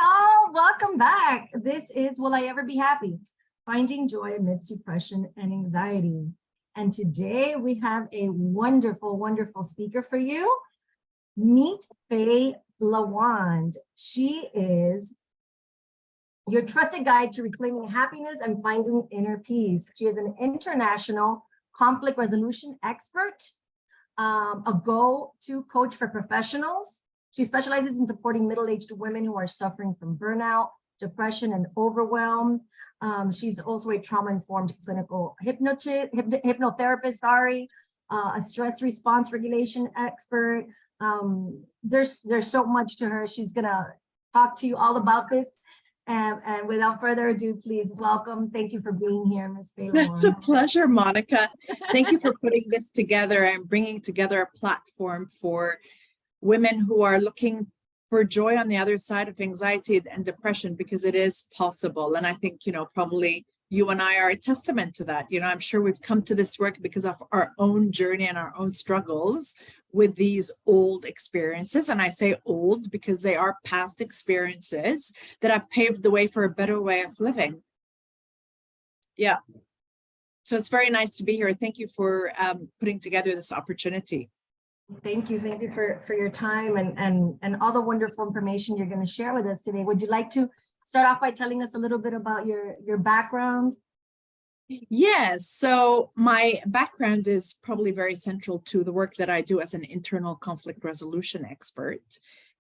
Oh, welcome back. This is Will I Ever Be Happy? Finding Joy Amidst Depression and Anxiety. And today we have a wonderful, wonderful speaker for you. Meet Faye Lawand. She is your trusted guide to reclaiming happiness and finding inner peace. She is an international conflict resolution expert, a go-to coach for professionals. She specializes in supporting middle-aged women who are suffering from burnout, depression, and overwhelm. She's also a trauma-informed clinical hypnotherapist, a stress response regulation expert. There's so much to her. She's gonna talk to you all about this. And without further ado, please welcome. Thank you for being here, Ms. Faye Lawand. It's a pleasure, Monica. Thank you for putting this together and bringing together a platform for women who are looking for joy on the other side of anxiety and depression, because it is possible. And I think, probably you and I are a testament to that. I'm sure we've come to this work because of our own journey and our own struggles with these old experiences. And I say old because they are past experiences that have paved the way for a better way of living. Yeah. So it's very nice to be here. Thank you for putting together this opportunity. Thank you for your time and all the wonderful information you're going to share with us today. Would you like to start off by telling us a little bit about your background? Yes, so my background is probably very central to the work that I do as an internal conflict resolution expert.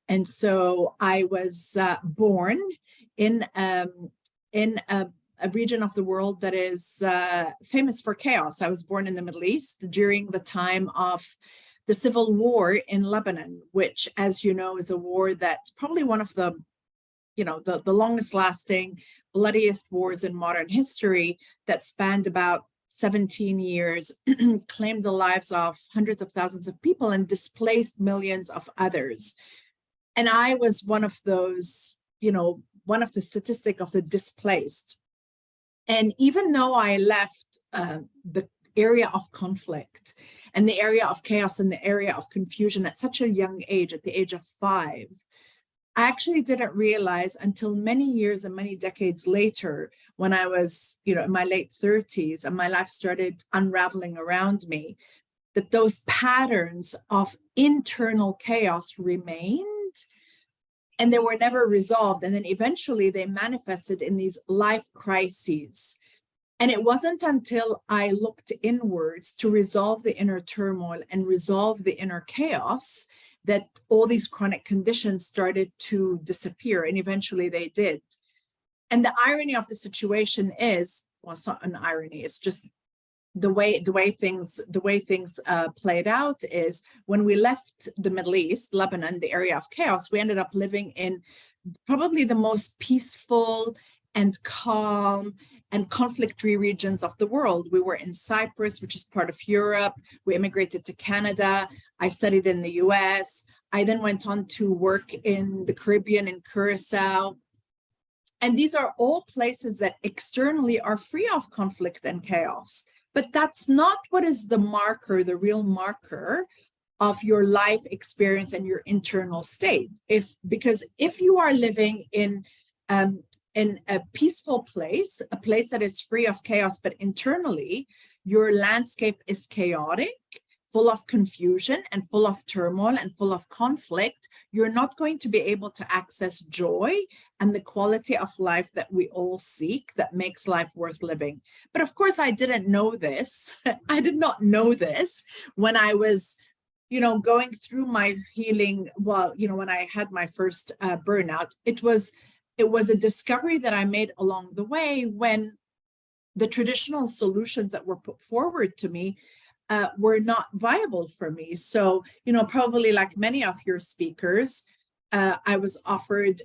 And so I was born in a region of the world that is famous for chaos. I was born in the Middle East during the time of the civil war in Lebanon, which, as you know, is a war that's probably one of the longest lasting, bloodiest wars in modern history, that spanned about 17 years, claimed the lives of hundreds of thousands of people and displaced millions of others. And I was one of those, one of the statistic of the displaced. And even though I left the area of conflict and the area of chaos and the area of confusion at such a young age, at the age of 5, I actually didn't realize until many years and many decades later, when I was, in my late 30s and my life started unraveling around me, that those patterns of internal chaos remained and they were never resolved. And then eventually they manifested in these life crises. And it wasn't until I looked inwards to resolve the inner turmoil and resolve the inner chaos that all these chronic conditions started to disappear, and eventually they did. And the irony of the situation is, well, it's not an irony, it's just the way things played out is when we left the Middle East, Lebanon, the area of chaos, we ended up living in probably the most peaceful and calm and conflict-free regions of the world. We were in Cyprus, which is part of Europe. We immigrated to Canada. I studied in the US. I then went on to work in the Caribbean, in Curacao. And these are all places that externally are free of conflict and chaos. But that's not what is the marker, the real marker of your life experience and your internal state. Because if you are living in a peaceful place, a place that is free of chaos, but internally your landscape is chaotic, full of confusion and full of turmoil and full of conflict, you're not going to be able to access joy and the quality of life that we all seek that makes life worth living. But of course, I didn't know this. I did not know this when I was going through my healing. Well, when I had my first burnout, it was a discovery that I made along the way when the traditional solutions that were put forward to me were not viable for me. So, probably like many of your speakers, I was offered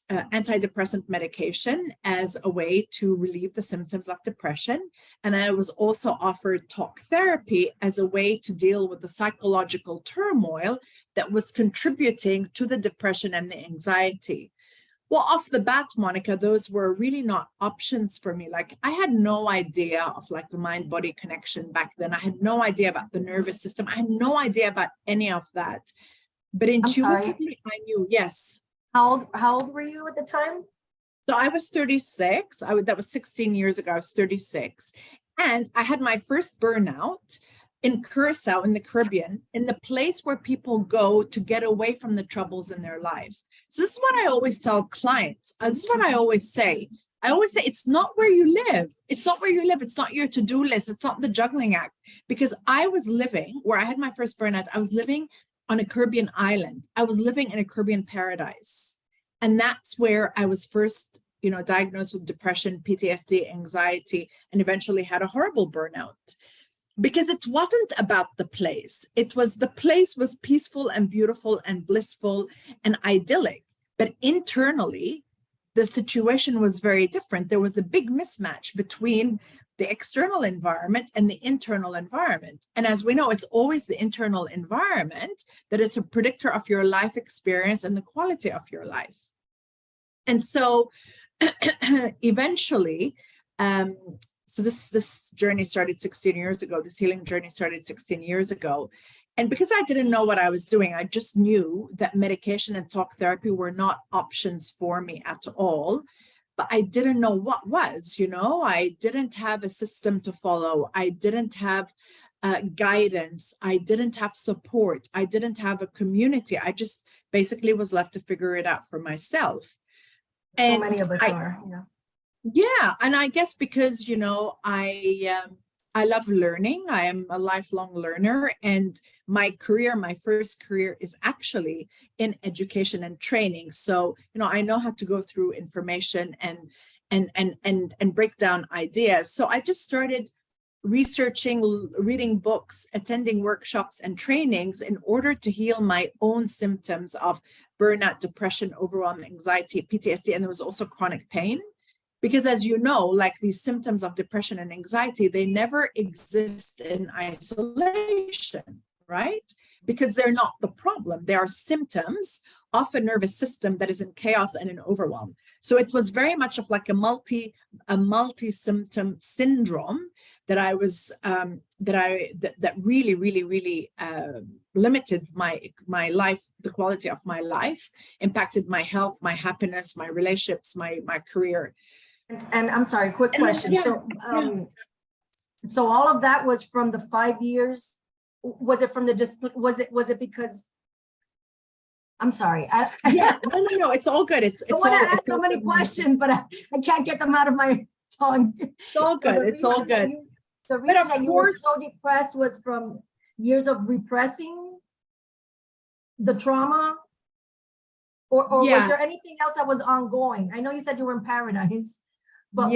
antidepressant medication as a way to relieve the symptoms of depression. And I was also offered talk therapy as a way to deal with the psychological turmoil that was contributing to the depression and the anxiety. Well, off the bat, Monica, those were really not options for me. Like, I had no idea of like the mind-body connection back then. I had no idea about the nervous system. I had no idea about any of that. But intuitively, I knew, yes. How old were you at the time? So I was 36. That was 16 years ago. I was 36. And I had my first burnout in Curacao in the Caribbean, in the place where people go to get away from the troubles in their life. So this is what I always tell clients. This is what I always say. I always say, it's not where you live. It's not where you live. It's not your to-do list. It's not the juggling act. Because I was living where I had my first burnout. I was living on a Caribbean island. I was living in a Caribbean paradise. And that's where I was first, diagnosed with depression, PTSD, anxiety, and eventually had a horrible burnout. Because it wasn't about the place. The place was peaceful and beautiful and blissful and idyllic. But internally, the situation was very different. There was a big mismatch between the external environment and the internal environment. And as we know, it's always the internal environment that is a predictor of your life experience and the quality of your life. And so eventually, so this journey started 16 years ago. This healing journey started 16 years ago. And because I didn't know what I was doing, I just knew that medication and talk therapy were not options for me at all. But I didn't know what was, I didn't have a system to follow. I didn't have guidance. I didn't have support. I didn't have a community. I just basically was left to figure it out for myself. So many of us are. Yeah. And I guess because, I love learning. I am a lifelong learner, and my first career is actually in education and training. So, I know how to go through information and break down ideas. So I just started researching, reading books, attending workshops and trainings in order to heal my own symptoms of burnout, depression, overwhelm, anxiety, PTSD, and there was also chronic pain. Because as you know, like these symptoms of depression and anxiety, they never exist in isolation, right? Because they're not the problem. They are symptoms of a nervous system that is in chaos and in overwhelm. So it was very much of like a multi-symptom syndrome that I was that really limited my life, the quality of my life, impacted my health, my happiness, my relationships, my career. And I'm sorry, quick question. So all of that was from the 5 years. Was it from was it because, I'm sorry. No, it's all good. I want to ask so many questions, but I can't get them out of my tongue. It's all good. It's all good. The reason that you were so depressed was from years of repressing the trauma, or was there anything else that was ongoing? I know you said you were in paradise, but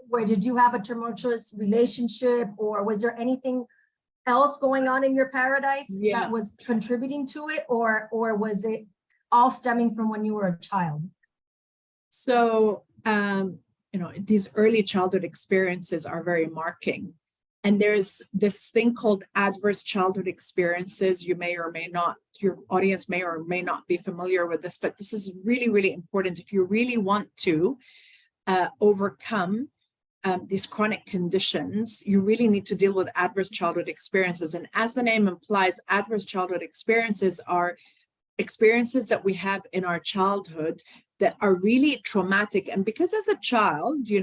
where did you have a tumultuous relationship, or was there anything else going on in your paradise that was contributing to it, or was it all stemming from when you were a child? So, these early childhood experiences are very marking. And there's this thing called adverse childhood experiences. You may or may not, your audience may or may not be familiar with this, but this is really, really important. If you really want to overcome these chronic conditions, you really need to deal with adverse childhood experiences. And as the name implies, adverse childhood experiences are experiences that we have in our childhood that are really traumatic. And because as a child, you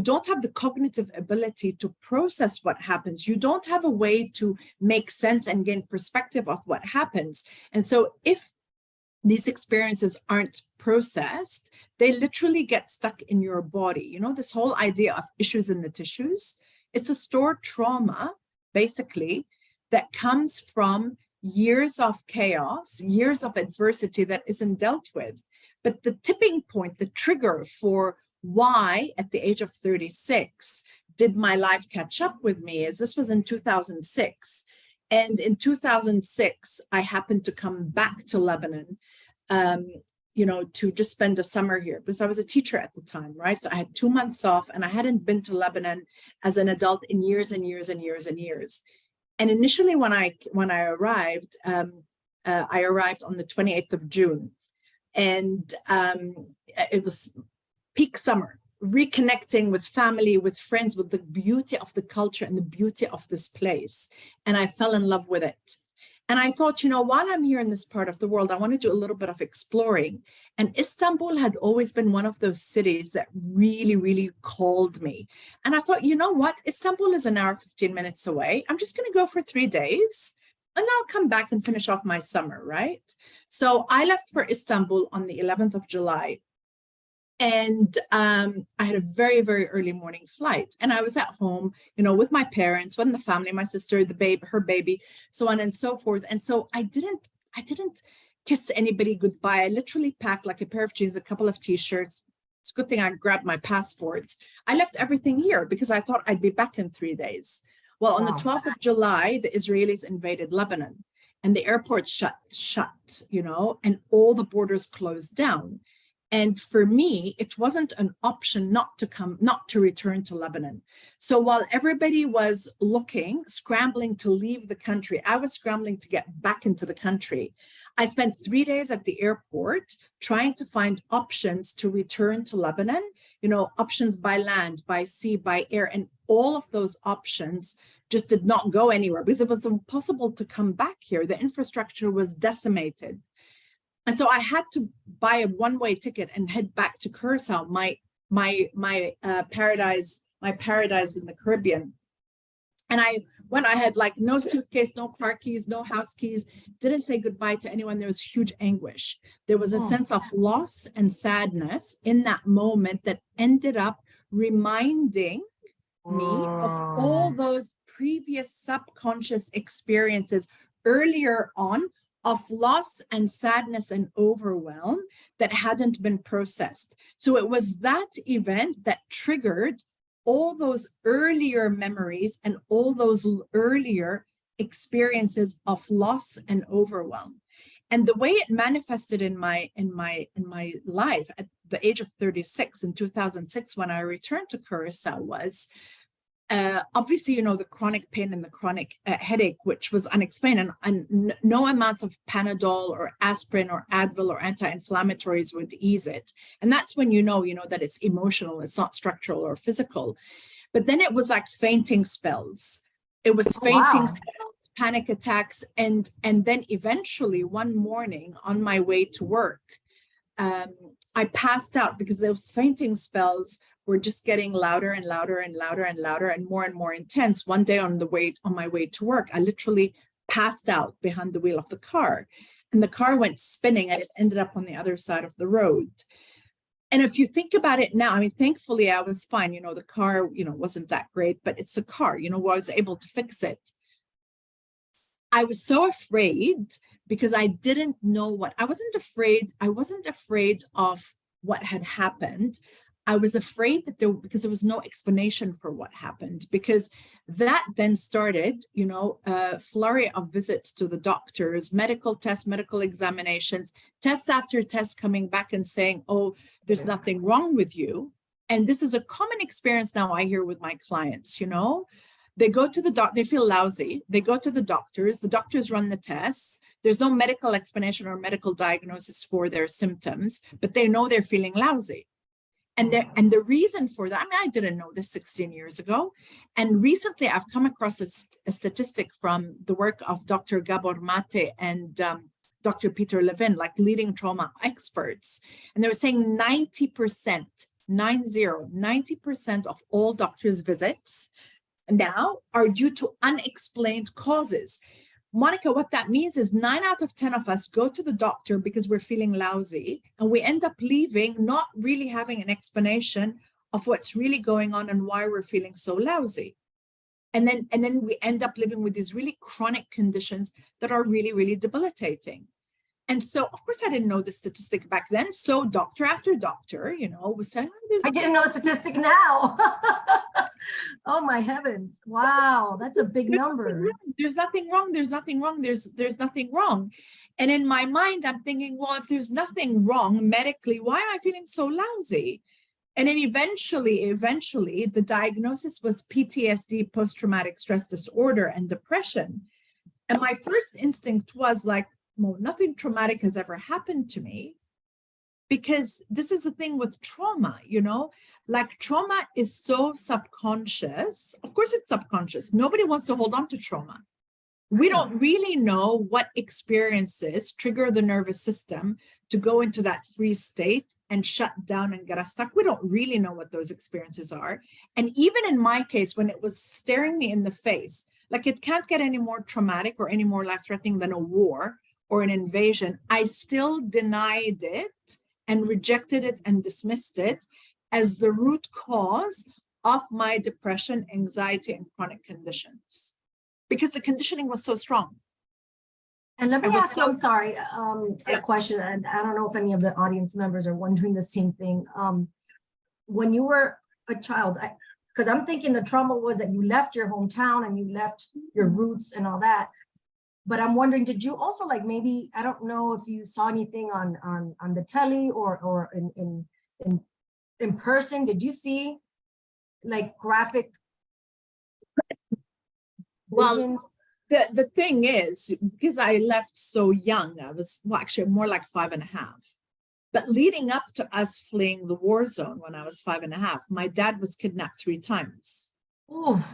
don't have the cognitive ability to process what happens. You don't have a way to make sense and gain perspective of what happens. And so if these experiences aren't processed, they literally get stuck in your body. This whole idea of issues in the tissues, it's a stored trauma, basically, that comes from years of chaos, years of adversity that isn't dealt with. But the tipping point, the trigger for why at the age of 36 did my life catch up with me is this was in 2006. And in 2006, I happened to come back to Lebanon, to just spend a summer here because I was a teacher at the time, right? So I had 2 months off and I hadn't been to Lebanon as an adult in years and years and years and years. And initially when I arrived, I arrived on the 28th of June. And it was peak summer, reconnecting with family, with friends, with the beauty of the culture and the beauty of this place. And I fell in love with it. And I thought, while I'm here in this part of the world, I want to do a little bit of exploring. And Istanbul had always been one of those cities that really, really called me. And I thought, you know what? Istanbul is an hour, 15 minutes away. I'm just going to go for 3 days and I'll come back and finish off my summer, right? So I left for Istanbul on the 11th of July. And I had a very, very early morning flight. And I was at home, with my parents, with the family, my sister, the baby, her baby, so on and so forth. And so I didn't kiss anybody goodbye. I literally packed like a pair of jeans, a couple of t-shirts. It's a good thing I grabbed my passport. I left everything here because I thought I'd be back in 3 days. Well, on the 12th of July, the Israelis invaded Lebanon and the airport shut, and all the borders closed down. And for me, it wasn't an option not to return to Lebanon. So while everybody was scrambling to leave the country, I was scrambling to get back into the country. I spent 3 days at the airport trying to find options to return to Lebanon, options by land, by sea, by air, and all of those options just did not go anywhere because it was impossible to come back here. The infrastructure was decimated. And so I had to buy a one-way ticket and head back to Curacao, my paradise in the Caribbean. And I had like no suitcase, no car keys, no house keys, didn't say goodbye to anyone. There was huge anguish. There was a sense of loss and sadness in that moment that ended up reminding me of all those previous subconscious experiences earlier on of loss and sadness and overwhelm that hadn't been processed. So it was that event that triggered all those earlier memories and all those earlier experiences of loss and overwhelm. And the way it manifested in my life at the age of 36 in 2006, when I returned to Curacao, was obviously, the chronic pain and the chronic headache, which was unexplained, and no amounts of Panadol or aspirin or Advil or anti-inflammatories would ease it. And that's when you know that it's emotional, it's not structural or physical. But then it was like fainting spells. It was fainting spells, panic attacks, and then eventually one morning on my way to work, I passed out because those fainting spells were just getting louder and louder and louder and louder and more intense. One day on my way to work, I literally passed out behind the wheel of the car, and the car went spinning and it ended up on the other side of the road. And if you think about it now, I mean, thankfully I was fine. The car, wasn't that great, but it's a car, I was able to fix it. I was so afraid because I didn't know I wasn't afraid of what had happened. I was afraid that because there was no explanation for what happened, because that then started, a flurry of visits to the doctors, medical tests, medical examinations, test after test coming back and saying, oh, there's nothing wrong with you. And this is a common experience now I hear with my clients, they go to the doctor, they feel lousy. They go to the doctors run the tests. There's no medical explanation or medical diagnosis for their symptoms, but they know they're feeling lousy. And the reason for that, I mean, I didn't know this 16 years ago. And recently I've come across a statistic from the work of Dr. Gabor Mate and Dr. Peter Levin, like leading trauma experts. And they were saying 90% of all doctors' visits now are due to unexplained causes. Monica, what that means is 9 out of 10 of us go to the doctor because we're feeling lousy, and we end up leaving not really having an explanation of what's really going on and why we're feeling so lousy. And then we end up living with these really chronic conditions that are really, really debilitating. And so, of course, I didn't know the statistic back then. So doctor after doctor, was saying, I didn't know a statistic now. Oh my heavens. Wow. That's a big number. There's nothing wrong. There's nothing wrong. There's nothing wrong. And in my mind, I'm thinking, well, if there's nothing wrong medically, why am I feeling so lousy? And then eventually, the diagnosis was PTSD, post-traumatic stress disorder, and depression. And my first instinct was like, well, nothing traumatic has ever happened to me, because this is the thing with trauma, like trauma is so subconscious. Of course, it's subconscious. Nobody wants to hold on to trauma. We don't really know what experiences trigger the nervous system to go into that freeze state and shut down and get us stuck. We don't really know what those experiences are. And even in my case, when it was staring me in the face, like it can't get any more traumatic or any more life-threatening than a war or an invasion, I still denied it and rejected it and dismissed it as the root cause of my depression, anxiety, and chronic conditions, because the conditioning was so strong. And let me ask you, I'm sorry, Yeah. a question, and I don't know if any of the audience members are wondering the same thing. When you were a child, because I'm thinking the trauma was that you left your hometown and you left your roots and all that. But I'm wondering, did you also like maybe, I don't know if you saw anything on the telly or in person, did you see like graphic visions? Well, the thing is, because I left so young, I was actually more like 5.5. But leading up to us fleeing the war zone when I was 5.5, my dad was kidnapped 3 times. Oh,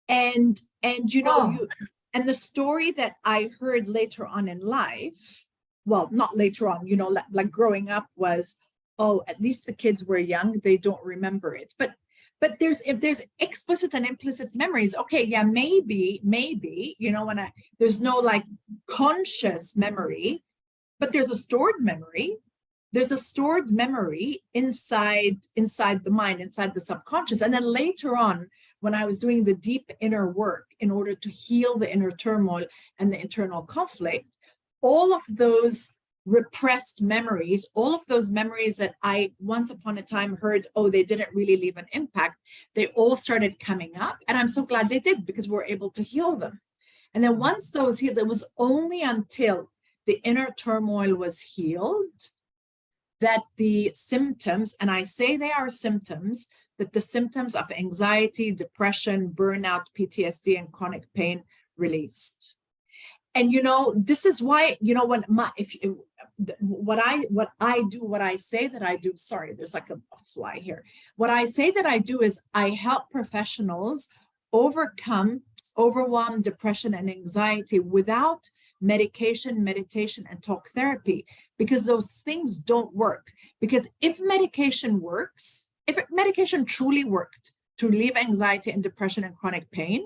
And you know, and the story that I heard later on in life, well, not later on, you know, like growing up was, oh, at least the kids were young, they don't remember it. But if there's explicit and implicit memories, okay, yeah, maybe, you know, there's no like conscious memory, but there's a stored memory. There's a stored memory inside the mind, inside the subconscious. And then later on, when I was doing the deep inner work in order to heal the inner turmoil and the internal conflict, all of those repressed memories, all of those memories that I once upon a time heard, oh, they didn't really leave an impact, they all started coming up. And I'm so glad they did, because we're able to heal them. And then once those healed, it was only until the inner turmoil was healed that the symptoms, and I say they are symptoms, that the symptoms of anxiety, depression, burnout, PTSD, and chronic pain released. And you know, this is why, you know, when what I say that I do, sorry, there's like a fly here. What I say that I do is I help professionals overcome overwhelm, depression, and anxiety without medication, meditation, and talk therapy, because those things don't work. Because if medication works, if medication truly worked to relieve anxiety and depression and chronic pain,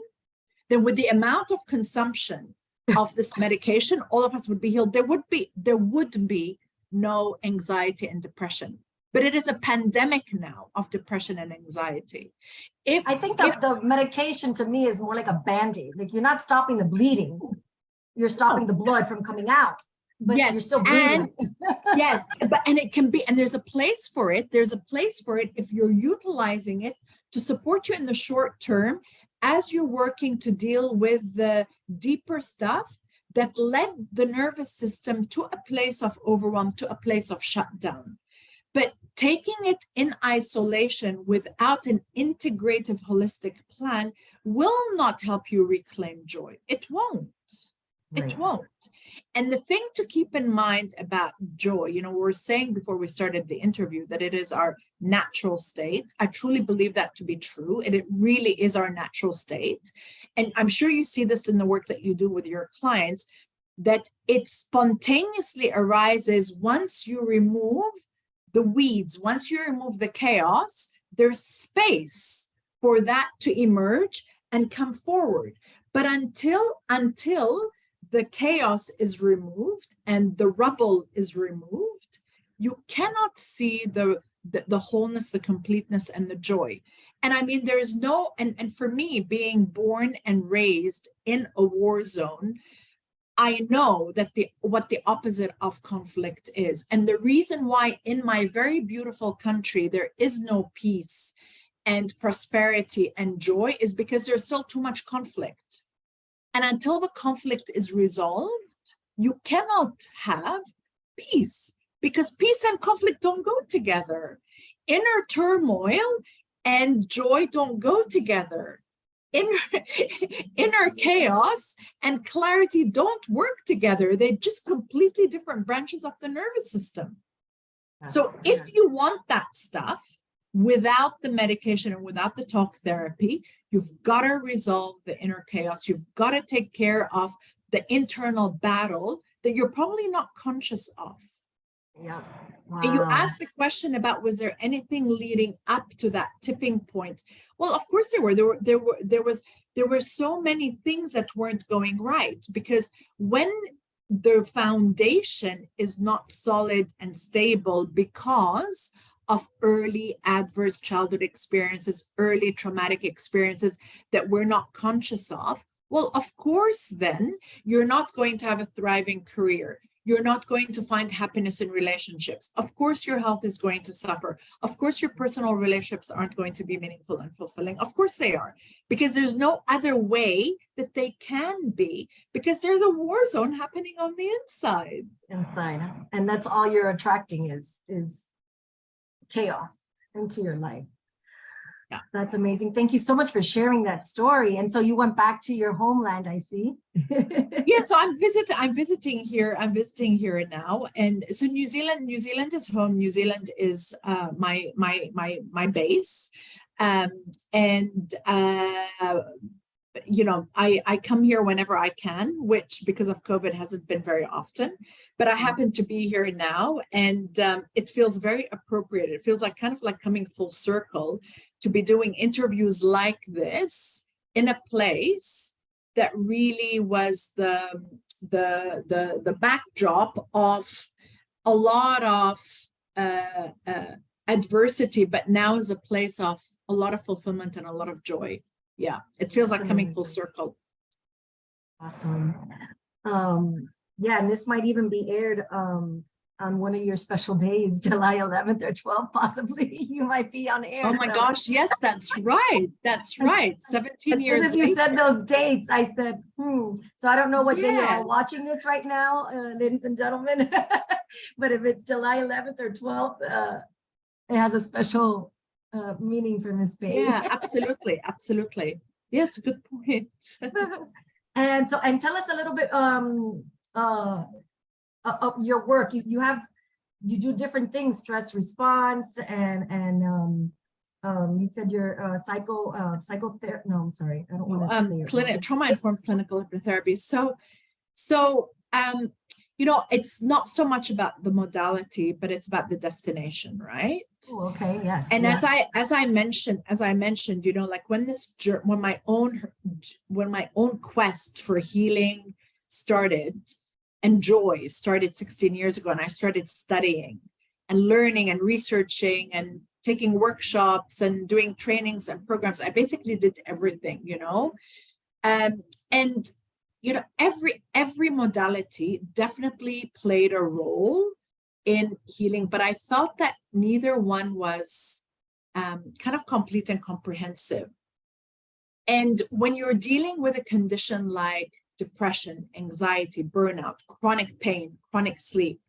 then with the amount of consumption of this medication, all of us would be healed. There would be no anxiety and depression. But it is a pandemic now of depression and anxiety. I think the medication to me is more like a Band-Aid. Like you're not stopping the bleeding, you're stopping the blood from coming out, but yes, you're still bleeding. Yes, and it can be, and there's a place for it. There's a place for it if you're utilizing it to support you in the short term as you're working to deal with the deeper stuff that led the nervous system to a place of overwhelm, to a place of shutdown. But taking it in isolation without an integrative, holistic plan will not help you reclaim joy. It won't. It won't. And the thing to keep in mind about joy, you know, we were saying before we started the interview that it is our natural state. I truly believe that to be true. And it really is our natural state. And I'm sure you see this in the work that you do with your clients, that it spontaneously arises once you remove the weeds, once you remove the chaos, there's space for that to emerge and come forward. But until the chaos is removed and the rubble is removed, you cannot see the wholeness, the completeness, and the joy. And I mean, there's no, and for me, being born and raised in a war zone, I know that what the opposite of conflict is. And the reason why in my very beautiful country there is no peace and prosperity and joy is because there's still too much conflict. And until the conflict is resolved, you cannot have peace, because peace and conflict don't go together. Inner turmoil and joy don't go together. Inner chaos and clarity don't work together. They're just completely different branches of the nervous system. So if you want that stuff, without the medication and without the talk therapy, you've got to resolve the inner chaos. You've got to take care of the internal battle that you're probably not conscious of. Yeah. And you Wow. asked the question about, was there anything leading up to that tipping point? Well, of course there were. There were so many things that weren't going right, because when the foundation is not solid and stable because of early adverse childhood experiences, early traumatic experiences that we're not conscious of, well, of course, then you're not going to have a thriving career. You're not going to find happiness in relationships. Of course, your health is going to suffer. Of course, your personal relationships aren't going to be meaningful and fulfilling. Of course they are, because there's no other way that they can be, because there's a war zone happening on the inside. And that's all you're attracting is chaos into your life. Yeah. That's amazing. Thank you so much for sharing that story. And so you went back to your homeland, I see. Yeah, so I'm visiting here now. And so New Zealand is home. New Zealand is my base. You know, I come here whenever I can, which because of COVID hasn't been very often, but I happen to be here now, and it feels very appropriate. It feels like kind of like coming full circle to be doing interviews like this in a place that really was the backdrop of a lot of adversity, but now is a place of a lot of fulfillment and a lot of joy. Yeah, it feels like coming full circle. Awesome. Yeah, and this might even be aired on one of your special days, July 11th or 12th, possibly. You might be on air. Oh my gosh, yes, that's right. That's right. 17 years. As soon as you said those dates, I said, So I don't know what day you're all watching this right now, ladies and gentlemen. But if it's July 11th or 12th, it has a special meaning for Miss Pei. Yeah, absolutely. Yeah, it's a good point. And tell us a little bit of your work. You do different things, stress response, and you said you're psychotherapy. No, I'm sorry, I don't want to say trauma-informed clinical hypnotherapy. So you know, it's not so much about the modality, but it's about the destination, right? Oh, okay, yes. And as I mentioned, you know, like when my own quest for healing started, and joy started 16 years ago, and I started studying and learning and researching and taking workshops and doing trainings and programs. I basically did everything, you know, and you know, every modality definitely played a role in healing, but I felt that neither one was kind of complete and comprehensive. And when you're dealing with a condition like depression, anxiety, burnout, chronic pain, chronic sleep,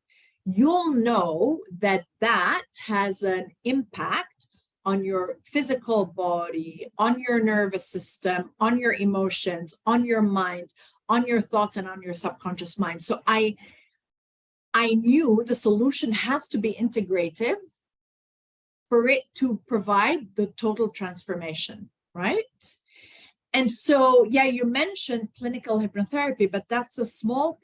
you'll know that that has an impact on your physical body, on your nervous system, on your emotions, on your mind, on your thoughts, and on your subconscious mind. So I knew the solution has to be integrative for it to provide the total transformation, right? And so, yeah, you mentioned clinical hypnotherapy, but that's a small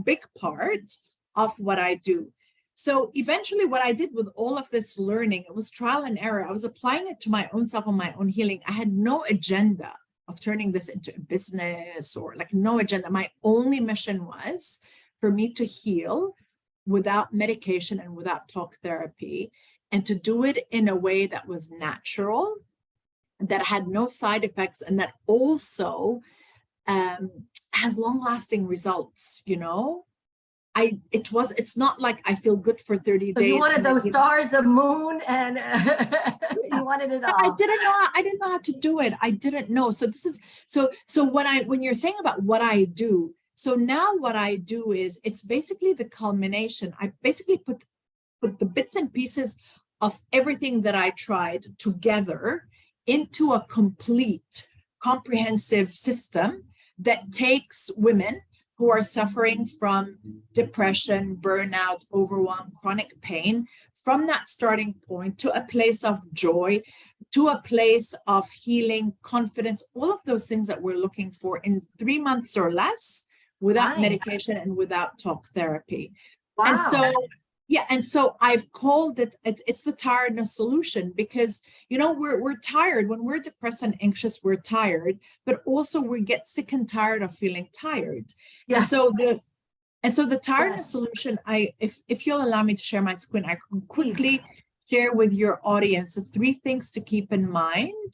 big part of what I do. So eventually what I did with all of this learning, it was trial and error. I was applying it to my own self and my own healing. I had no agenda of turning this into a business, or like no agenda. My only mission was for me to heal without medication and without talk therapy, and to do it in a way that was natural, that had no side effects, and that also has long-lasting results, you know. It's not like I feel good for 30 days. You wanted those stars, the moon, and you wanted it all. I didn't know how to do it. I didn't know. So this is so when you're saying about what I do, so now what I do is, it's basically the culmination. I basically put the bits and pieces of everything that I tried together into a complete, comprehensive system that takes women who are suffering from depression, burnout, overwhelm, chronic pain, from that starting point to a place of joy, to a place of healing, confidence, all of those things that we're looking for in 3 months or less without Nice. medication and without talk therapy. Wow. And so, yeah, and so I've called it's the tiredness solution, because, you know, we're tired. When we're depressed and anxious, we're tired, but also we get sick and tired of feeling tired. Yes. And so the tiredness Yes. solution, if you'll allow me to share my screen, I can quickly share with your audience the 3 things to keep in mind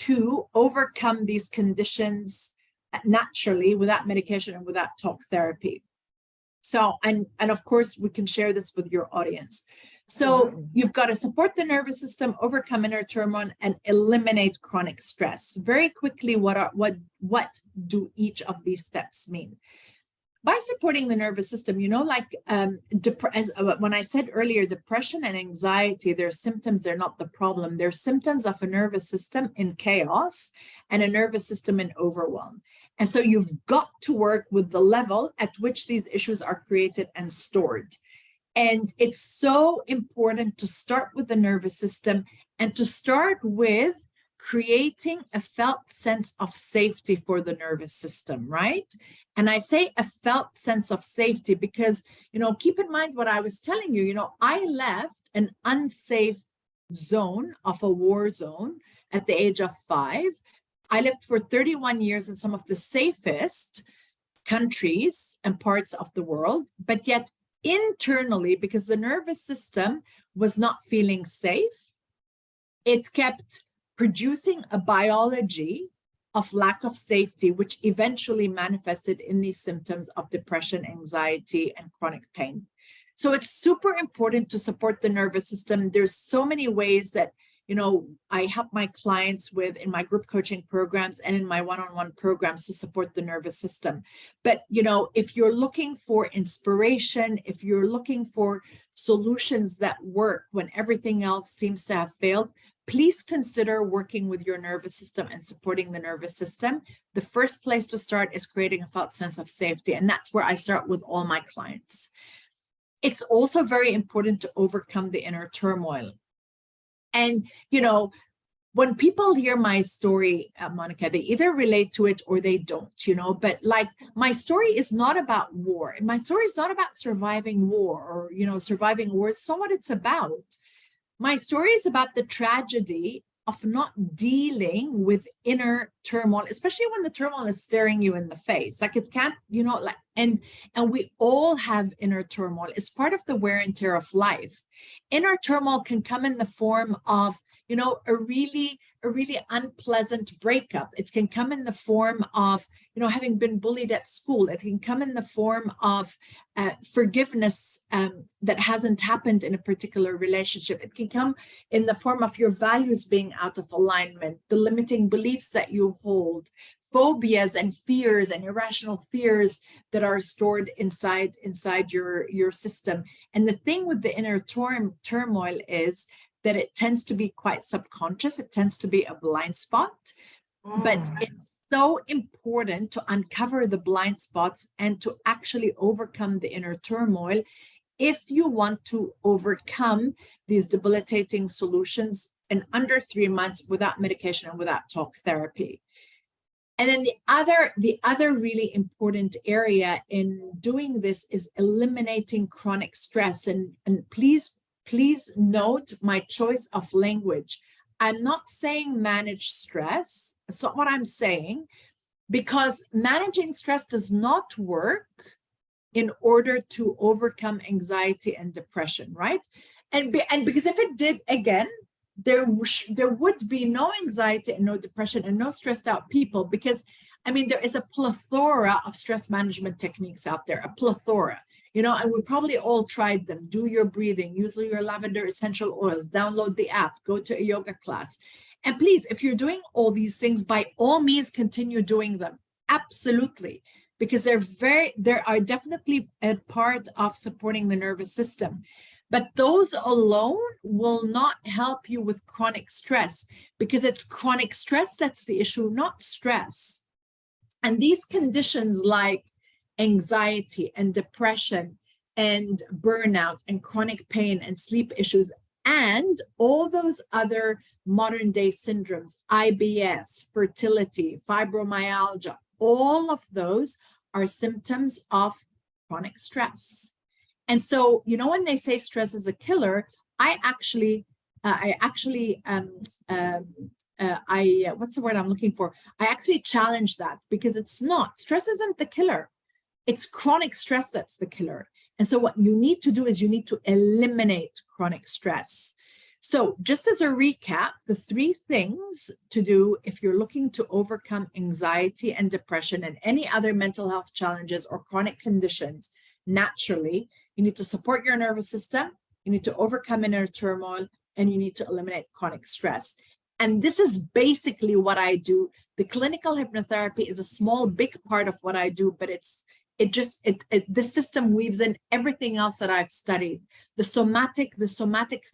to overcome these conditions naturally without medication and without talk therapy. So, and of course, we can share this with your audience. So you've got to support the nervous system, overcome inner turmoil, and eliminate chronic stress. Very quickly, what do each of these steps mean? By supporting the nervous system, you know, like when I said earlier, depression and anxiety, they're symptoms, they're not the problem. They're symptoms of a nervous system in chaos and a nervous system in overwhelm. And so you've got to work with the level at which these issues are created and stored. And it's so important to start with the nervous system and to start with creating a felt sense of safety for the nervous system, right? And I say a felt sense of safety because, you know, keep in mind what I was telling you, you know, I left an unsafe zone of a war zone at the age of 5. I lived for 31 years in some of the safest countries and parts of the world, but yet internally, because the nervous system was not feeling safe, it kept producing a biology of lack of safety, which eventually manifested in these symptoms of depression, anxiety, and chronic pain. So it's super important to support the nervous system. There's so many ways that, you know, I help my clients with in my group coaching programs and in my one-on-one programs to support the nervous system. But, you know, if you're looking for inspiration, if you're looking for solutions that work when everything else seems to have failed, please consider working with your nervous system and supporting the nervous system. The first place to start is creating a felt sense of safety. And that's where I start with all my clients. It's also very important to overcome the inner turmoil. And, you know, when people hear my story, Monica, they either relate to it or they don't, you know, but like my story is not about war. My story is not about surviving war or, you know, surviving war. It's not what it's about. My story is about the tragedy of not dealing with inner turmoil, especially when the turmoil is staring you in the face. Like it can't, you know, like, and we all have inner turmoil. It's part of the wear and tear of life. Inner turmoil can come in the form of, you know, a really unpleasant breakup. It can come in the form of, you know, having been bullied at school. It can come in the form of forgiveness that hasn't happened in a particular relationship. It can come in the form of your values being out of alignment, the limiting beliefs that you hold, phobias and fears and irrational fears that are stored inside your system. And the thing with the inner turmoil is that it tends to be quite subconscious. It tends to be a blind spot, but it's so important to uncover the blind spots and to actually overcome the inner turmoil if you want to overcome these debilitating solutions in under 3 months without medication and without talk therapy. And then the other really important area in doing this is eliminating chronic stress. And please note my choice of language. I'm not saying manage stress. That's not what I'm saying, because managing stress does not work in order to overcome anxiety and depression, right? And because if it did, again, there would be no anxiety and no depression and no stressed out people, because I mean, there is a plethora of stress management techniques out there, a plethora, you know, and we probably all tried them. Do your breathing, use your lavender essential oils, download the app, go to a yoga class. And please, if you're doing all these things, by all means, continue doing them. Absolutely. Because they are definitely a part of supporting the nervous system. But those alone will not help you with chronic stress, because it's chronic stress that's the issue, not stress. And these conditions like anxiety and depression and burnout and chronic pain and sleep issues and all those other modern day syndromes, IBS, fertility, fibromyalgia, all of those are symptoms of chronic stress. And so, you know, when they say stress is a killer, what's the word I'm looking for? I actually challenge that, because it's not. Stress isn't the killer. It's chronic stress that's the killer. And so what you need to do is you need to eliminate chronic stress. So just as a recap, the 3 things to do if you're looking to overcome anxiety and depression and any other mental health challenges or chronic conditions naturally, you need to support your nervous system, you need to overcome inner turmoil, and you need to eliminate chronic stress. And this is basically what I do. The clinical hypnotherapy is a small, big part of what I do, but the system weaves in everything else that I've studied. The somatic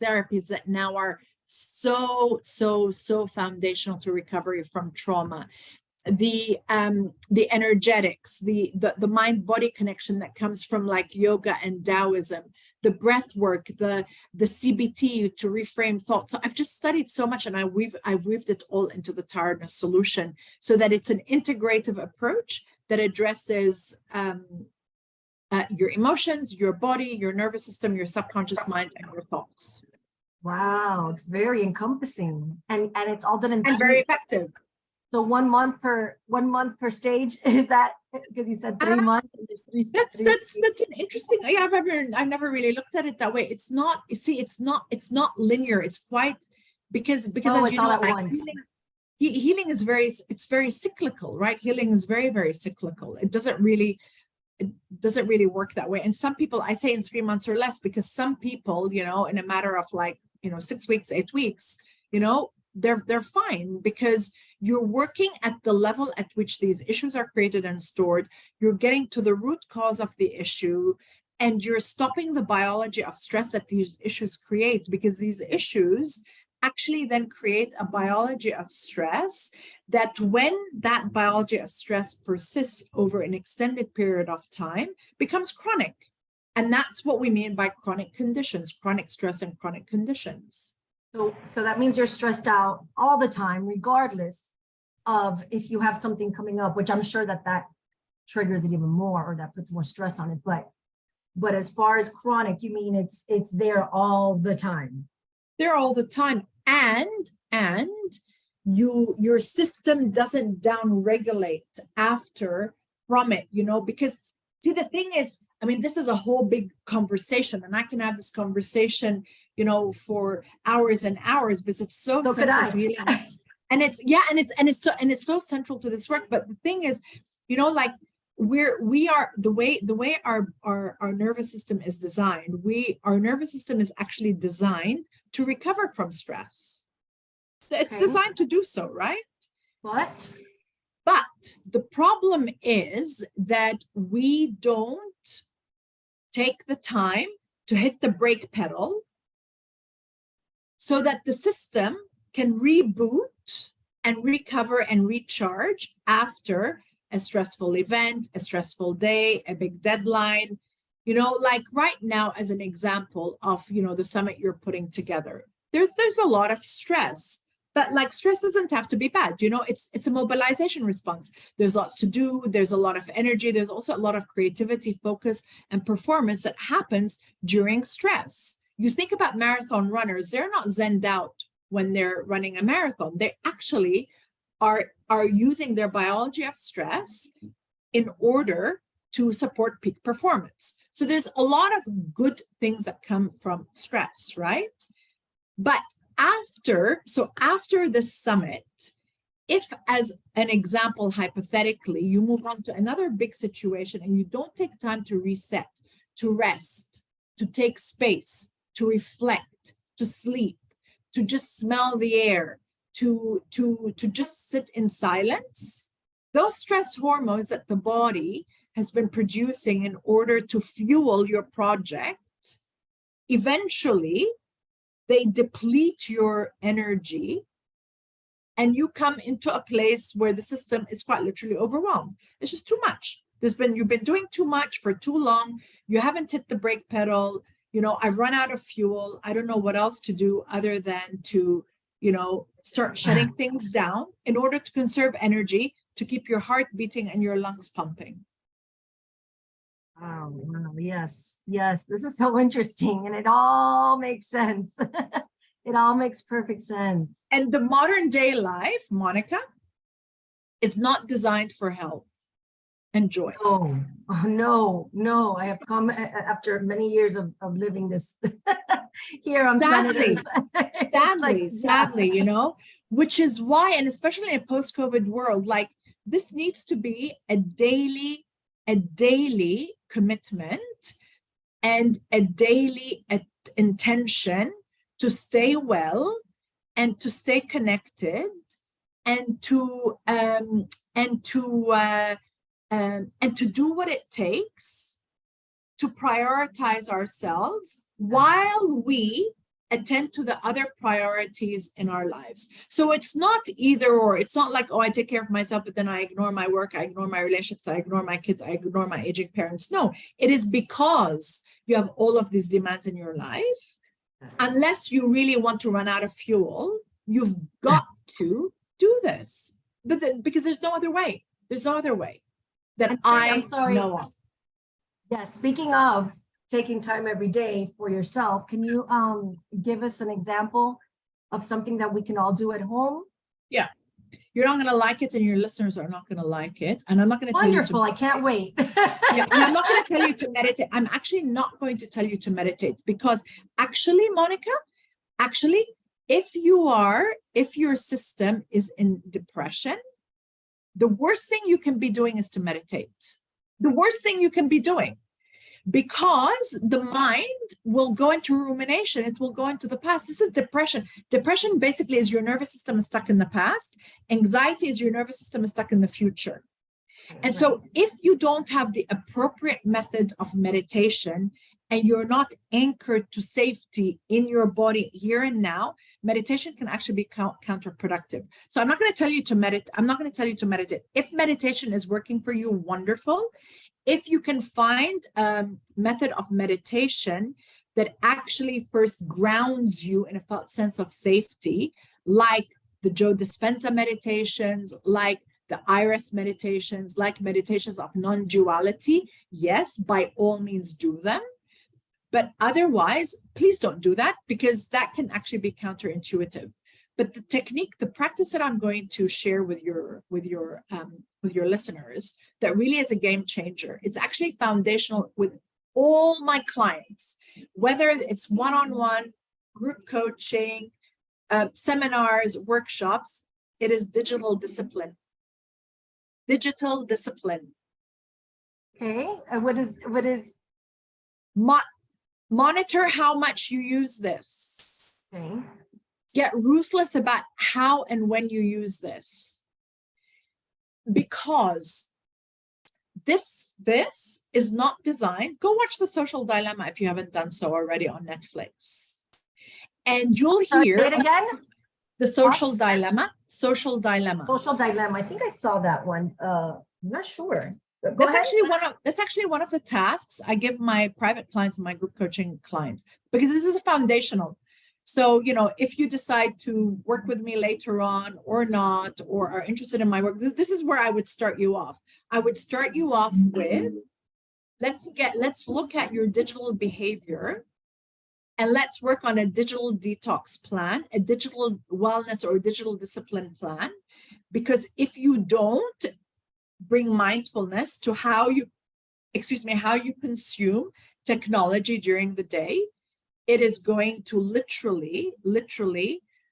therapies that now are so foundational to recovery from trauma. The energetics, the mind-body connection that comes from like yoga and Taoism, the breath work, the CBT to reframe thoughts. So I've just studied so much, and I've weaved it all into the tiredness solution so that it's an integrative approach that addresses your emotions, your body, your nervous system, your subconscious mind, and your thoughts. Wow, it's very encompassing, and it's all done in and very effective. So 1 month per stage, is that because you said 3 months? And there's three. That's an interesting. Yeah, I've never really looked at it that way. It's not. You see, it's not linear. It's quite because as you know, like healing is very cyclical, right? Healing is very cyclical. It doesn't really work that way. And some people, I say in 3 months or less, because some people, you know, in a matter of like, you know, 6 weeks, 8 weeks, you know, they're fine, because you're working at the level at which these issues are created and stored. You're getting to the root cause of the issue, and you're stopping the biology of stress that these issues create, because these issues actually then create a biology of stress that, when that biology of stress persists over an extended period of time, becomes chronic. And that's what we mean by chronic conditions, chronic stress and chronic conditions. So that means you're stressed out all the time, regardless of if you have something coming up, which I'm sure that triggers it even more, or that puts more stress on it. But as far as chronic, you mean it's there all the time. There all the time, and your system doesn't downregulate after from it, you know, because see, the thing is, I mean, this is a whole big conversation, and I can have this conversation, you know, for hours and hours, because it's so central to healing. And it's so central to this work. But the thing is, you know, like we are the way our nervous system is designed. Our nervous system is actually designed to recover from stress. So it's designed to do so, right? But the problem is that we don't take the time to hit the brake pedal so that the system can reboot and recover and recharge after a stressful event, a stressful day, a big deadline. You know, like right now, as an example of, you know, the summit you're putting together, there's a lot of stress, but like stress doesn't have to be bad. You know, it's a mobilization response. There's lots to do. There's a lot of energy. There's also a lot of creativity, focus, and performance that happens during stress. You think about marathon runners, they're not zenned out when they're running a marathon. They actually are using their biology of stress in order to support peak performance. So there's a lot of good things that come from stress, right? But after the summit, if, as an example, hypothetically, you move on to another big situation and you don't take time to reset, to rest, to take space, to reflect, to sleep, to just smell the air, to just sit in silence, those stress hormones that the body has been producing in order to fuel your project, eventually they deplete your energy and you come into a place where the system is quite literally overwhelmed. It's just too much. You've been doing too much for too long. You haven't hit the brake pedal. I've run out of fuel. I don't know what else to do other than to, start shutting things down in order to conserve energy, to keep your heart beating and your lungs pumping. Oh, wow. Yes. Yes. This is so interesting. And it all makes sense. It all makes perfect sense. And the modern day life, Monica, is not designed for health and joy. Oh, no. I have come after many years of living this here on planet Earth. Sadly, which is why, and especially in a post-COVID world, like this needs to be a daily commitment and a daily intention to stay well and to stay connected and to do what it takes to prioritize ourselves while we attend to the other priorities in our lives. So it's not either or. It's not like, oh, I take care of myself, but then I ignore my work, I ignore my relationships, I ignore my kids, I ignore my aging parents. No, it is because you have all of these demands in your life. Unless you really want to run out of fuel, you've got to do this. But because there's no other way. There's no other way that I'm sorry. know of. Yeah, speaking of taking time every day for yourself, can you give us an example of something that we can all do at home? Yeah, you're not going to like it and your listeners are not going to like it. And I'm not going to tell you to... I can't wait. Yeah, and I'm not going to tell you to meditate. I'm actually not going to tell you to meditate because actually, Monica, if your system is in depression, the worst thing you can be doing is to meditate. The worst thing you can be doing. Because the mind will go into rumination, it will go into the past. This is depression. Depression basically is your nervous system is stuck in the past. Anxiety is your nervous system is stuck in the future. And so if you don't have the appropriate method of meditation and you're not anchored to safety in your body here and now, meditation can actually be counterproductive. So I'm not going to tell you to meditate. I'm not going to tell you to meditate. If meditation is working for you, wonderful. If you can find a method of meditation that actually first grounds you in a sense of safety, like the Joe Dispenza meditations, like the Iris meditations, like meditations of non-duality, yes, by all means do them. But otherwise, please don't do that because that can actually be counterintuitive. But the technique, the practice that I'm going to share with your listeners, that really is a game changer. It's actually foundational with all my clients, whether it's one-on-one, group coaching, seminars, workshops. It is digital discipline. Digital discipline. Okay, what is? Monitor how much you use this. Okay. Get ruthless about how and when you use this. Because this is not designed. Go watch The Social Dilemma if you haven't done so already on Netflix. And you'll hear it again. The Social Dilemma. Social Dilemma. Social Dilemma. I think I saw that one. I'm not sure. That's actually one of the tasks I give my private clients and my group coaching clients, because this is the foundational. So, if you decide to work with me later on or not, or are interested in my work, this is where I would start you off. I would start you off with, let's look at your digital behavior and let's work on a digital detox plan, a digital wellness or digital discipline plan. Because if you don't bring mindfulness to how you consume technology during the day, it is going to literally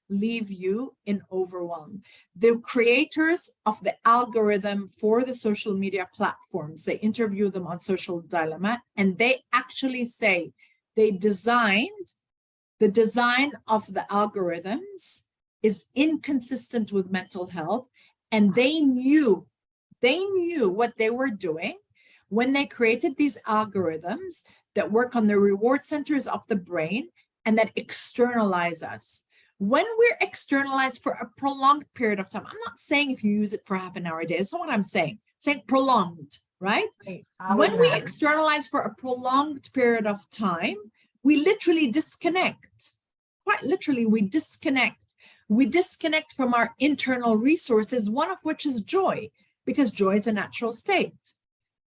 leave you in overwhelm. The creators of the algorithm for the social media platforms, they interview them on Social Dilemma, and they actually say the design of the algorithms is inconsistent with mental health, and they knew what they were doing when they created these algorithms that work on the reward centers of the brain and that externalize us. when we're externalized for a prolonged period of time, I'm not saying if you use it for half an hour a day, that's not what I'm saying. Saying prolonged, right? When we externalize for a prolonged period of time, we literally disconnect. Quite literally, we disconnect. We disconnect from our internal resources, one of which is joy, because joy is a natural state.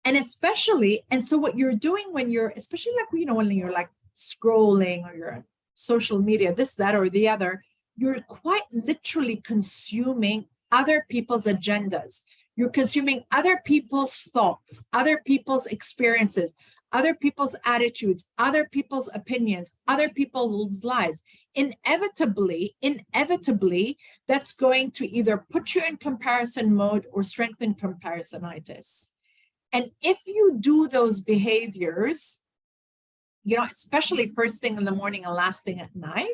And especially, and so what you're doing when you're, especially like, you know, when you're like scrolling or you're on social media, this, that, or the other, you're quite literally consuming other people's agendas. You're consuming other people's thoughts, other people's experiences, other people's attitudes, other people's opinions, other people's lives. Inevitably, that's going to either put you in comparison mode or strengthen comparisonitis. And if you do those behaviors, you know, especially first thing in the morning and last thing at night,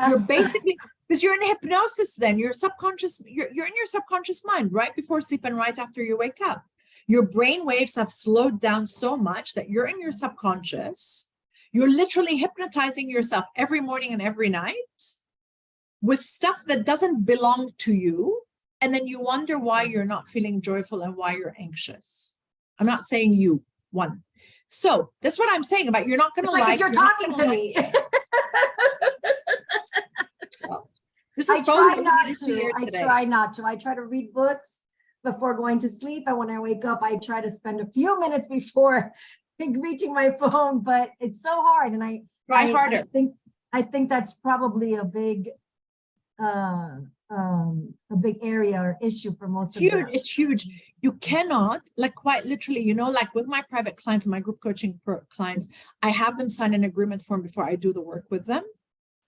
you're basically, because you're in hypnosis then, you're in your subconscious mind right before sleep and right after you wake up. Your brain waves have slowed down so much that you're in your subconscious. You're literally hypnotizing yourself every morning and every night with stuff that doesn't belong to you. And then you wonder why you're not feeling joyful and why you're anxious. I'm not saying you, one. So that's what I'm saying about you're not going to like if you're talking to me. This is I try not to. I try to read books before going to sleep. And when I wake up, I try to spend a few minutes before reaching my phone, but it's so hard. And I try harder. I think that's probably a big area or issue for most of them. It's huge. You cannot, like quite literally, you know, like with my private clients, my group coaching clients, I have them sign an agreement form before I do the work with them.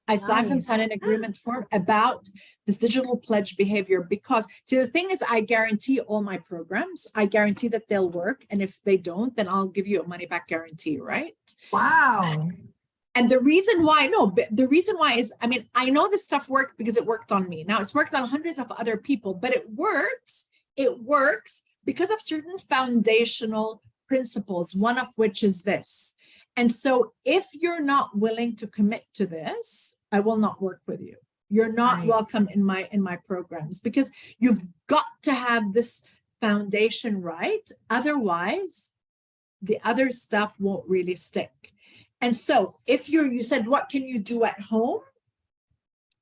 I have them sign an agreement form about this digital pledge behavior because, see, the thing is, I guarantee all my programs, I guarantee that they'll work. And if they don't, then I'll give you a money back guarantee, right? Wow. And the reason why is, I mean, I know this stuff worked because it worked on me. Now it's worked on hundreds of other people, but it works because of certain foundational principles, one of which is this. And so if you're not willing to commit to this, I will not work with you. You're not welcome in my programs because you've got to have this foundation right. Otherwise, the other stuff won't really stick. And so if you said, what can you do at home?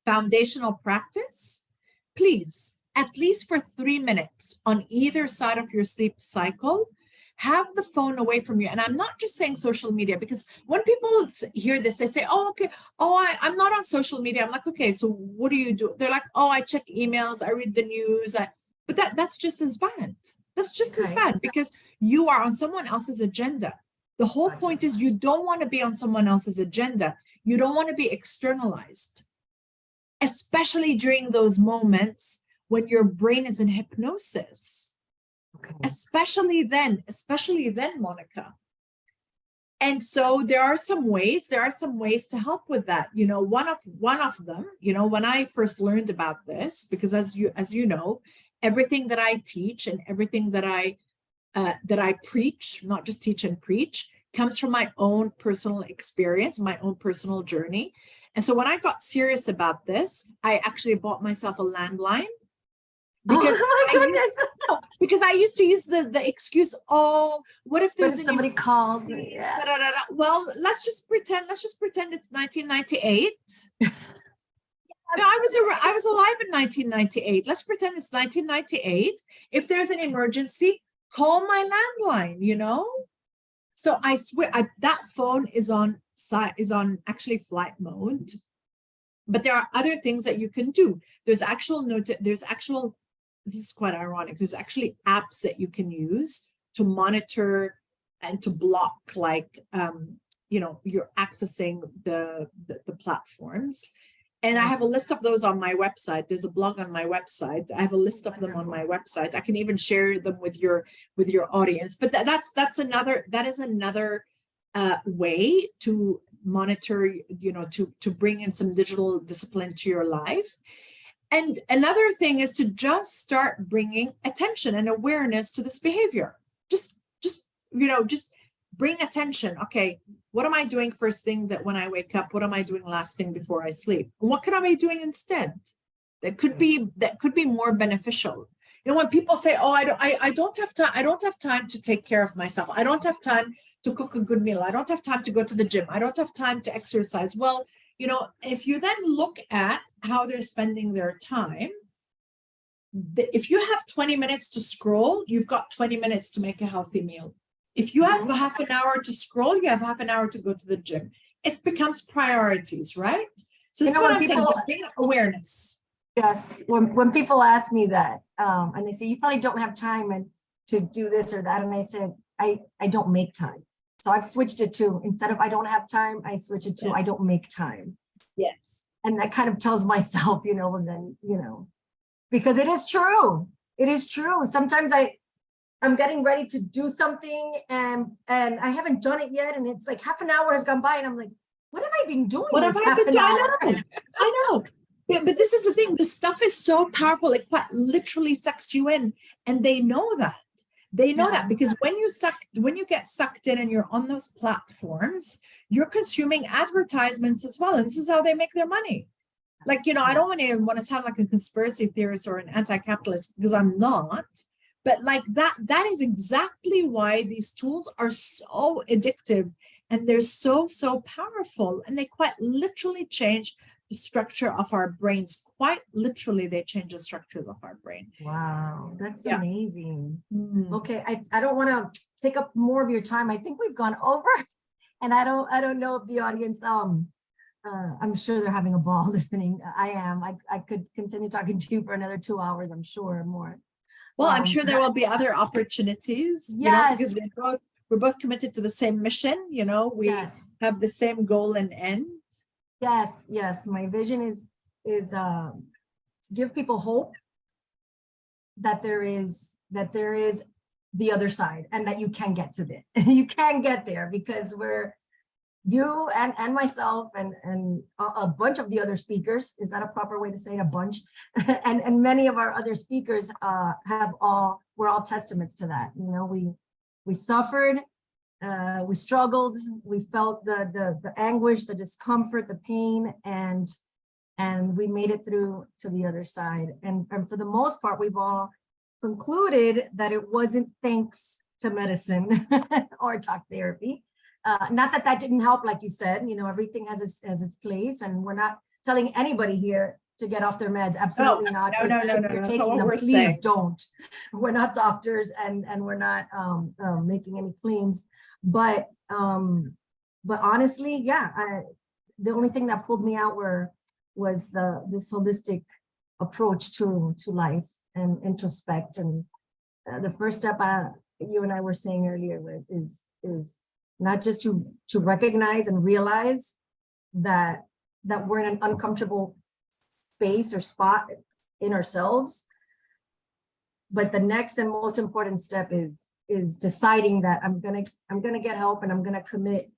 Foundational practice, please, at least for 3 minutes on either side of your sleep cycle, have the phone away from you. And I'm not just saying social media, because when people hear this, they say, oh, okay, I'm not on social media. I'm like, okay, so what do you do? They're like, oh, I check emails, I read the news. But that's just as bad. That's just as bad because you are on someone else's agenda. The whole point is you don't want to be on someone else's agenda. You don't want to be externalized, especially during those moments when your brain is in hypnosis. Especially then, Monica. And so there are some ways to help with that. You know, one of them, you know, when I first learned about this, because as you know, everything that I teach and everything that I preach, not just teach and preach, comes from my own personal experience, my own personal journey. And so when I got serious about this, I actually bought myself a landline. Because because I used to use the excuse, oh, what if there's somebody calls me? Yeah. Well, let's just pretend it's 1998. No, I was alive in 1998. Let's pretend it's 1998. If there's an emergency, call my landline, you know? So I swear that phone is on actually flight mode. But there are other things that you can do. There's this is quite ironic. There's actually apps that you can use to monitor and to block, like, you know, you're accessing the platforms. And I have a list of those on my website. There's a blog on my website. I have a list of them on my website. I can even share them with your audience. But that is another way to monitor, you know, to bring in some digital discipline to your life. And another thing is to just start bringing attention and awareness to this behavior. Just bring attention. Okay, what am I doing first thing that when I wake up? What am I doing last thing before I sleep? And what could I be doing instead? That could be more beneficial. You know, when people say, "Oh, I don't have time. I don't have time to take care of myself. I don't have time to cook a good meal. I don't have time to go to the gym. I don't have time to exercise." Well, you know, if you then look at how they're spending their time, if you have 20 minutes to scroll, you've got 20 minutes to make a healthy meal. If you have half an hour to scroll, you have half an hour to go to the gym. It becomes priorities, right? So this is what I'm saying, just bring awareness. Yes, when people ask me that, and they say, you probably don't have time to do this or that, and I said, I don't make time. So I've switched it to, instead of I don't have time, I switch it to I don't make time. Yes. And that kind of tells myself, you know, and then, you know, because it is true. It is true. Sometimes I'm getting ready to do something and I haven't done it yet. And it's like half an hour has gone by and I'm like, what have I been doing? What have I been doing? I know. Yeah, but this is the thing. This stuff is so powerful. It quite literally sucks you in. And they know that. They know that because when you get sucked in and you're on those platforms, you're consuming advertisements as well. And this is how they make their money. Like, you know, I don't want to sound like a conspiracy theorist or an anti-capitalist because I'm not. But like that is exactly why these tools are so addictive and they're so powerful. And they quite literally change the structure of our brains. Quite literally, they change the structures of our brain. Wow, that's amazing. Okay, I don't want to take up more of your time. I think we've gone over, and I don't know if the audience I'm sure they're having a ball listening. I am. I could continue talking to you for another 2 hours, I'm sure, more. Well, I'm sure there will be other opportunities, you know, because we're both committed to the same mission, you know, we have the same goal and end. Yes. My vision is to give people hope that there is the other side and that you can get to it. You can get there because you and myself and a bunch of the other speakers, is that a proper way to say it? A bunch? and many of our other speakers we're all testaments to that. You know, we suffered, we struggled, we felt the anguish, the discomfort, the pain, and we made it through to the other side. And for the most part, we've all concluded that it wasn't thanks to medicine or talk therapy. Not that didn't help, like you said, you know, everything has its place, and we're not telling anybody here to get off their meds. Absolutely not. No. You're taking them, please don't. We're not doctors, and we're not making any claims. But honestly, the only thing that pulled me out was this holistic approach to life and introspect. And the first step you and I were saying earlier is not just to recognize and realize that we're in an uncomfortable space or spot in ourselves, but the next and most important step is deciding that I'm gonna get help and I'm gonna commit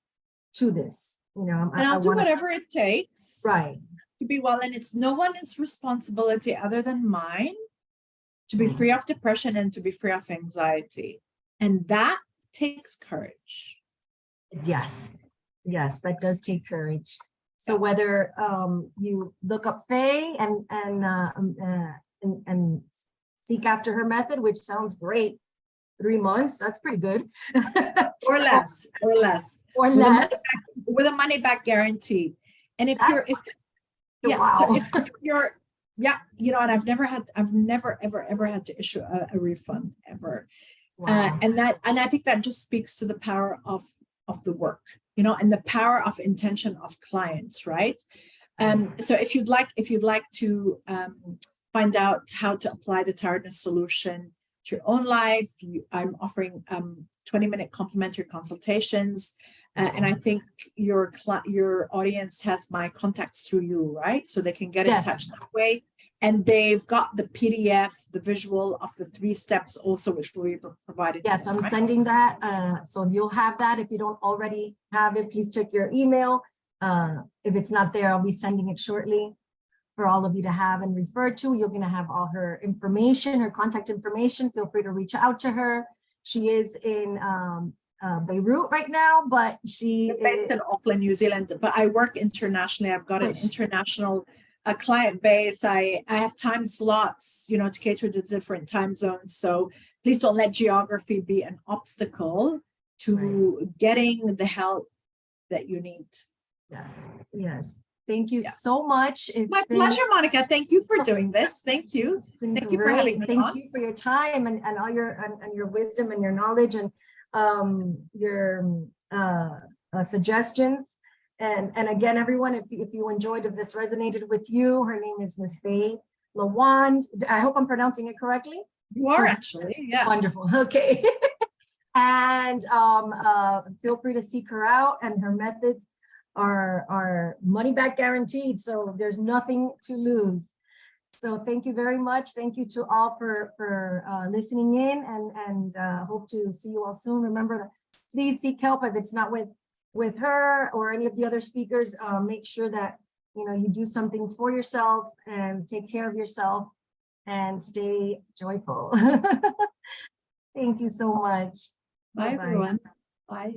to this. You know, and I'll do whatever it takes, right, to be well. And it's no one's responsibility other than mine to be free of depression and to be free of anxiety, and that takes courage. Yes, that does take courage. So whether you look up Faye and seek after her method, which sounds great, 3 months, that's pretty good. or less with a money back guarantee. And if you're you know, and I've never ever had to issue a refund ever. Wow. And I think that just speaks to the power of the work, you know, and the power of intention of clients, right? So if you'd like to find out how to apply the tiredness solution to your own life, I'm offering 20-minute complimentary consultations. And I think your audience has my contacts through you, right? So they can get in touch that way. And they've got the PDF, the visual of the 3 steps also, which will be provided. Yes, I'm sending that. So you'll have that. If you don't already have it, please check your email. If it's not there, I'll be sending it shortly for all of you to have and refer to. You're going to have all her information, her contact information. Feel free to reach out to her. She is in Beirut right now, but she I'm based in Auckland, New Zealand, but I work internationally. I've got an international client base. I have time slots, to cater to different time zones. So please don't let geography be an obstacle to getting the help that you need. Yes, yes. Thank you Yeah. so much. It's My pleasure, Monica. Thank you for doing this. Thank you. Thank you for having me on. Thank you for your time and all your and your wisdom and your knowledge and your suggestions. And again, everyone, if you enjoyed, if this resonated with you, her name is Miss Faye Lawand. I hope I'm pronouncing it correctly. You are actually, yeah. Wonderful. Okay. And feel free to seek her out, and her methods are money back guaranteed. So there's nothing to lose. So thank you very much. Thank you to all for listening in, and hope to see you all soon. Remember to please seek help if it's not with her or any of the other speakers. Make sure that you do something for yourself and take care of yourself and stay joyful. Thank you so much. Bye, everyone. Bye.